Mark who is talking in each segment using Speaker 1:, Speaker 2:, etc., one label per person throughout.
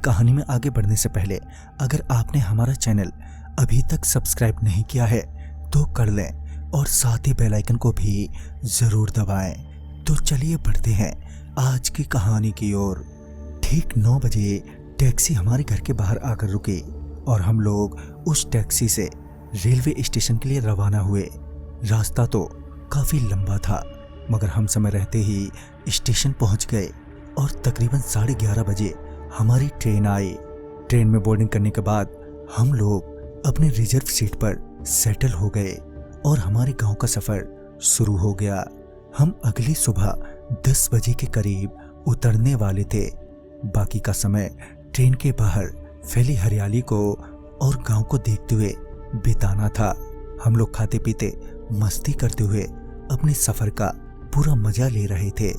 Speaker 1: कहानी में आगे बढ़ने से पहले अगर आपने हमारा चैनल अभी तक सब्सक्राइब नहीं किया है तो कर लें और साथ ही बेल आइकन को भी जरूर दबाएं। तो चलिए बढ़ते हैं आज की कहानी की ओर। ठीक 9 बजे टैक्सी हमारे घर के बाहर आकर रुकी और हम लोग उस टैक्सी से रेलवे स्टेशन के लिए रवाना हुए। रास्ता तो काफी लंबा था मगर हम समय रहते ही स्टेशन पहुंच गए और तकरीबन 11:30 बजे हमारी ट्रेन आई। ट्रेन में बोर्डिंग करने के बाद हम लोग अपने रिजर्व सीट पर सेटल हो गए और हमारे गांव का सफर शुरू हो गया। हम अगली सुबह 10 बजे के करीब उतरने वाले थे। बाकी का समय ट्रेन के बाहर फैली हरियाली को और गांव को देखते हुए बिताना था। हम लोग खाते पीते मस्ती करते हुए अपने सफर का पूरा मजा ले रहे थे।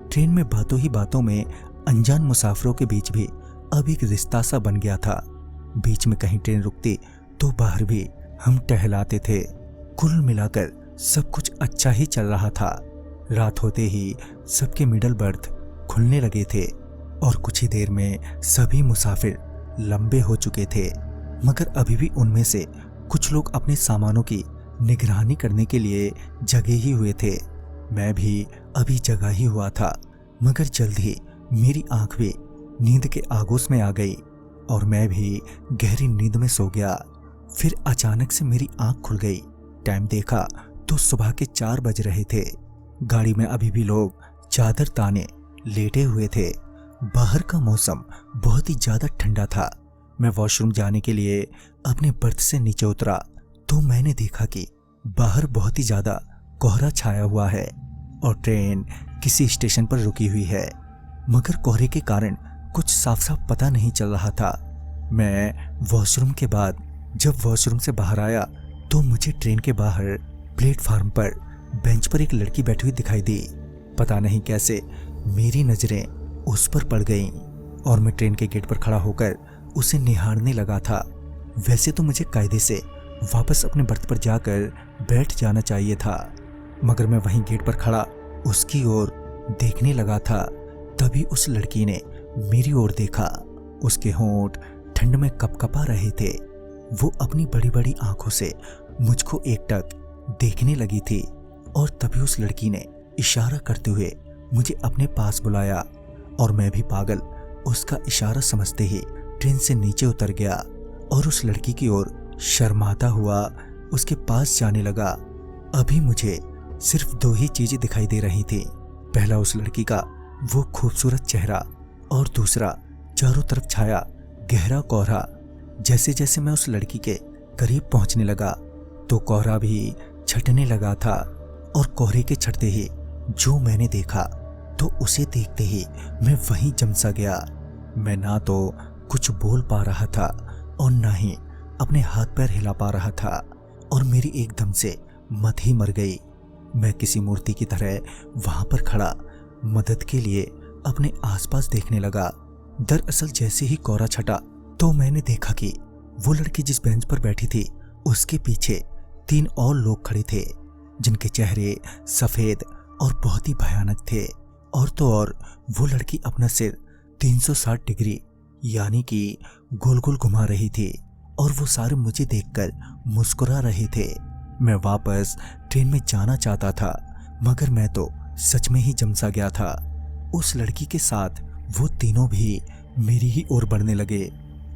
Speaker 1: ट्रेन में बातों ही बातों में अनजान मुसाफिरों के बीच भी अब एक रिश्ता सा बन गया था। बीच में कहीं ट्रेन रुकती तो बाहर भी हम टहलाते थे। कुल मिलाकर सब कुछ अच्छा ही चल रहा था। रात होते ही सबके मिडल बर्थ खुलने लगे थे और कुछ ही देर में सभी मुसाफिर लंबे हो चुके थे, मगर अभी भी उनमें से कुछ लोग अपने सामानों की निगरानी करने के लिए जगे ही हुए थे। मैं भी अभी जगा ही हुआ था, मगर जल्द ही मेरी आंख भी नींद के आगोश में आ गई और मैं भी गहरी नींद में सो गया। फिर अचानक से मेरी आंख खुल गई। टाइम देखा तो सुबह के 4 बज रहे थे। गाड़ी में अभी भी लोग चादर ताने लेटे हुए थे। बाहर का मौसम बहुत ही ज्यादा ठंडा था। मैं वॉशरूम जाने के लिए अपने बर्थ से नीचे उतरा तो मैंने देखा कि बाहर बहुत ही ज्यादा कोहरा छाया हुआ है और ट्रेन किसी स्टेशन पर रुकी हुई है, मगर कोहरे के कारण कुछ साफ साफ पता नहीं चल रहा था। मैं वॉशरूम के बाद जब वॉशरूम से बाहर आया तो मुझे ट्रेन के बाहर प्लेटफार्म पर बेंच पर एक लड़की बैठी हुई दिखाई दी। पता नहीं कैसे मेरी नजरें उस पर पड़ गईं और मैं ट्रेन के गेट पर खड़ा होकर उसे निहारने लगा था। वैसे तो मुझे कायदे से वापस अपने बर्थ पर जाकर बैठ जाना चाहिए था, मगर मैं वहीं गेट पर खड़ा उसकी ओर देखने लगा था। तभी उस लड़की ने मेरी ओर देखा। उसके होंठ ठंड में कपकपा रहे थे। वो अपनी बड़ी बड़ी आंखों से मुझको एकटक देखने लगी थी और तभी उस लड़की ने इशारा करते हुए मुझे अपने पास बुलाया और मैं भी पागल उसका इशारा समझते ही ट्रेन से नीचे उतर गया और उस लड़की की ओर शर्माता हुआ उसके पास जाने लगा। अभी मुझे सिर्फ 2 ही चीजें दिखाई दे रही थी। पहला उस लड़की का वो खूबसूरत चेहरा और दूसरा चारों तरफ छाया गहरा कोहरा। जैसे जैसे मैं उस लड़की के करीब पहुंचने लगा तो कोहरा भी छटने लगा था और कोहरे के छटते ही जो मैंने देखा तो उसे देखते ही मैं वहीं जम सा गया। मैं ना तो कुछ बोल पा रहा था और ना ही अपने हाथ पैर हिला पा रहा था और मेरी एकदम से मत ही मर गई। मैं किसी मूर्ति की तरह वहां पर खड़ा मदद के लिए अपने आसपास देखने लगा। दरअसल जैसे ही कोहरा छटा तो मैंने देखा कि वो लड़की जिस बेंच पर बैठी थी उसके पीछे 3 और लोग खड़े थे जिनके चेहरे सफेद और बहुत ही भयानक थे। और तो और वो लड़की अपना सिर 360 डिग्री यानी कि गोल गोल घुमा रही थी और वो सारे मुझे देखकर मुस्कुरा रहे थे। मैं वापस ट्रेन में जाना चाहता था, मगर मैं तो सच में ही जम सा गया था। उस लड़की के साथ वो तीनों भी मेरी ही ओर बढ़ने लगे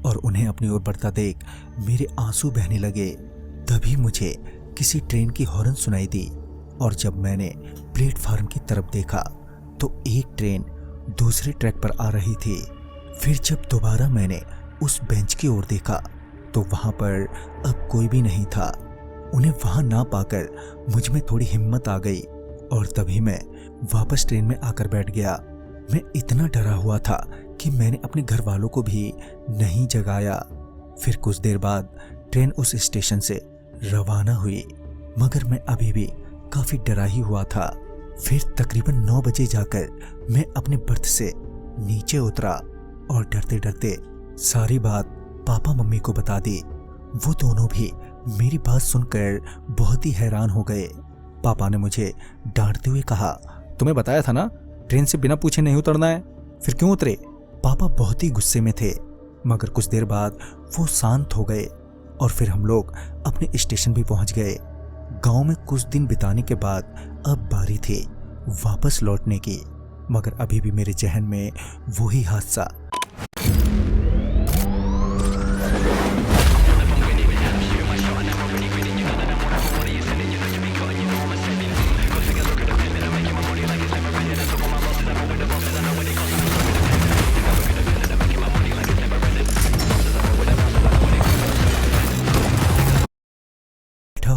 Speaker 1: और उन्हें अपनी ओर बढ़ता देख मेरे आंसू बहने लगे। तभी मुझे किसी ट्रेन की हॉर्न सुनाई दी और जब मैंने प्लेटफार्म की तरफ देखा तो एक ट्रेन दूसरे ट्रैक पर आ रही थी। फिर जब दोबारा मैंने उस बेंच की ओर देखा तो वहां पर अब कोई भी नहीं था। उन्हें वहां ना पाकर मुझ में थोड़ी हिम्मत आ गई और तभी मैं वापस ट्रेन में आकर बैठ गया। मैं इतना डरा हुआ था कि मैंने अपने घर वालों को भी नहीं जगाया। फिर कुछ देर बाद ट्रेन उस स्टेशन से रवाना हुई, मगर मैं अभी भी काफी डरा ही हुआ था। फिर तकरीबन 9 बजे जाकर मैं अपने बर्थ से नीचे उतरा और डरते डरते सारी बात पापा मम्मी को बता दी। वो दोनों भी मेरी बात सुनकर बहुत ही हैरान हो गए। पापा ने मुझे डांटते हुए कहा, तुम्हें बताया था ना ट्रेन से बिना पूछे नहीं उतरना है, फिर क्यों उतरे? पापा बहुत ही गुस्से में थे मगर कुछ देर बाद वो शांत हो गए और फिर हम लोग अपने स्टेशन भी पहुंच गए। गांव में कुछ दिन बिताने के बाद अब बारी थी वापस लौटने की, मगर अभी भी मेरे जहन में वही हादसा।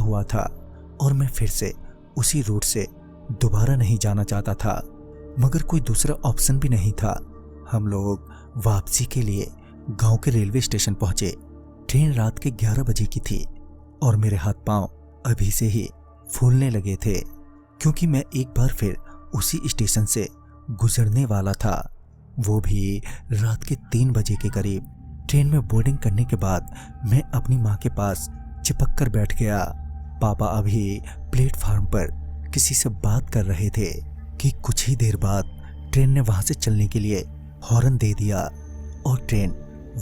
Speaker 1: हुआ था और मैं फिर से उसी रूट से दोबारा नहीं जाना चाहता था, मगर कोई दूसरा ऑप्शन भी नहीं था। हम लोग वापसी के लिए गांव के रेलवे स्टेशन पहुंचे। ट्रेन रात के 11 बजे की थी और मेरे हाथ पांव अभी से ही फूलने लगे थे, क्योंकि मैं एक बार फिर उसी स्टेशन से गुजरने वाला था, वो भी रात के 3 बजे के करीब। ट्रेन में बोर्डिंग करने के बाद मैं अपनी माँ के पास चिपक कर बैठ गया। पापा अभी प्लेटफार्म पर किसी से बात कर रहे थे कि कुछ ही देर बाद ट्रेन ने वहां से चलने के लिए हॉर्न दे दिया और ट्रेन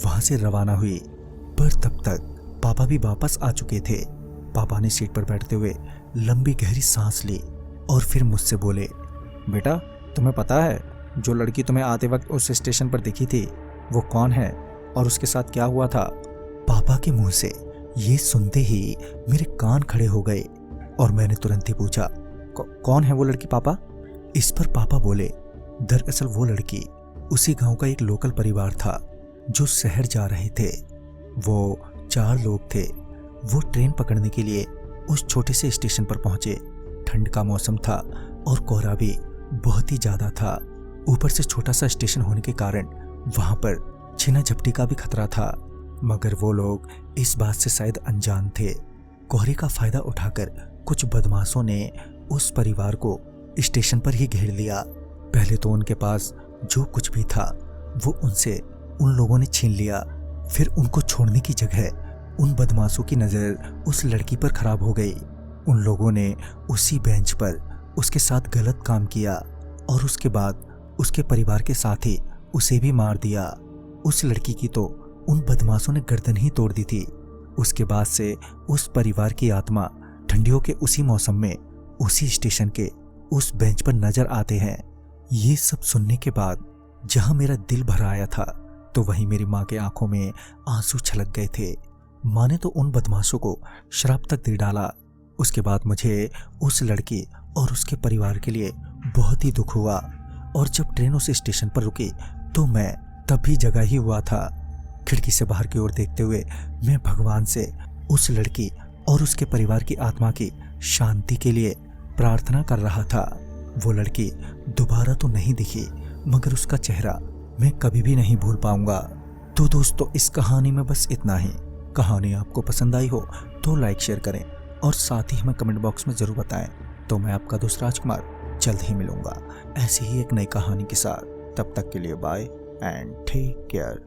Speaker 1: वहां से रवाना हुई। पर तब तक पापा भी वापस आ चुके थे। पापा ने सीट पर बैठते हुए लंबी गहरी सांस ली और फिर मुझसे बोले, बेटा तुम्हें पता है जो लड़की तुम्हें आते वक्त उस स्टेशन पर दिखी थी वो कौन है और उसके साथ क्या हुआ था? पापा के मुंह से ये सुनते ही मेरे कान खड़े हो गए और मैंने तुरंत ही पूछा, कौन है वो लड़की पापा? इस पर पापा बोले, दरअसल वो लड़की उसी गांव का एक लोकल परिवार था जो शहर जा रहे थे। वो 4 लोग थे। वो ट्रेन पकड़ने के लिए उस छोटे से स्टेशन पर पहुंचे। ठंड का मौसम था और कोहरा भी बहुत ही ज्यादा था। ऊपर से छोटा सा स्टेशन होने के कारण वहां पर छीना झपटी का भी खतरा था, मगर वो लोग इस बात से शायद अनजान थे। कोहरे का फायदा उठाकर कुछ बदमाशों ने उस परिवार को स्टेशन पर ही घेर लिया। पहले तो उनके पास जो कुछ भी था वो उनसे उन लोगों ने छीन लिया। फिर उनको छोड़ने की जगह उन बदमाशों की नज़र उस लड़की पर खराब हो गई। उन लोगों ने उसी बेंच पर उसके साथ गलत काम किया और उसके बाद उसके परिवार के साथ ही उसे भी मार दिया। उस लड़की की तो उन बदमाशों ने गर्दन ही तोड़ दी थी। उसके बाद से उस परिवार की आत्मा ठंडियों के उसी मौसम में उसी स्टेशन के उस बेंच पर नजर आते हैं। ये सब सुनने के बाद जहां मेरा दिल भर आया था तो वहीं मेरी माँ के आंखों में आंसू छलक गए थे। माँ ने तो उन बदमाशों को श्राप तक दे डाला। उसके बाद मुझे उस लड़की और उसके परिवार के लिए बहुत ही दुख हुआ और जब ट्रेन उस स्टेशन पर रुकी तो मैं तब भी जगा ही हुआ था। खिड़की से बाहर की ओर देखते हुए मैं भगवान से उस लड़की और उसके परिवार की आत्मा की शांति के लिए प्रार्थना कर रहा था। वो लड़की दोबारा तो नहीं दिखी, मगर उसका चेहरा मैं कभी भी नहीं भूल पाऊंगा। तो दोस्तों, इस कहानी में बस इतना ही। कहानी आपको पसंद आई हो तो लाइक शेयर करें और साथ ही हमें कमेंट बॉक्स में ज़रूर बताएं। तो मैं आपका दोस्त राजकुमार जल्द ही मिलूंगा ऐसी ही एक नई कहानी के साथ। तब तक के लिए बाय एंड टेक केयर।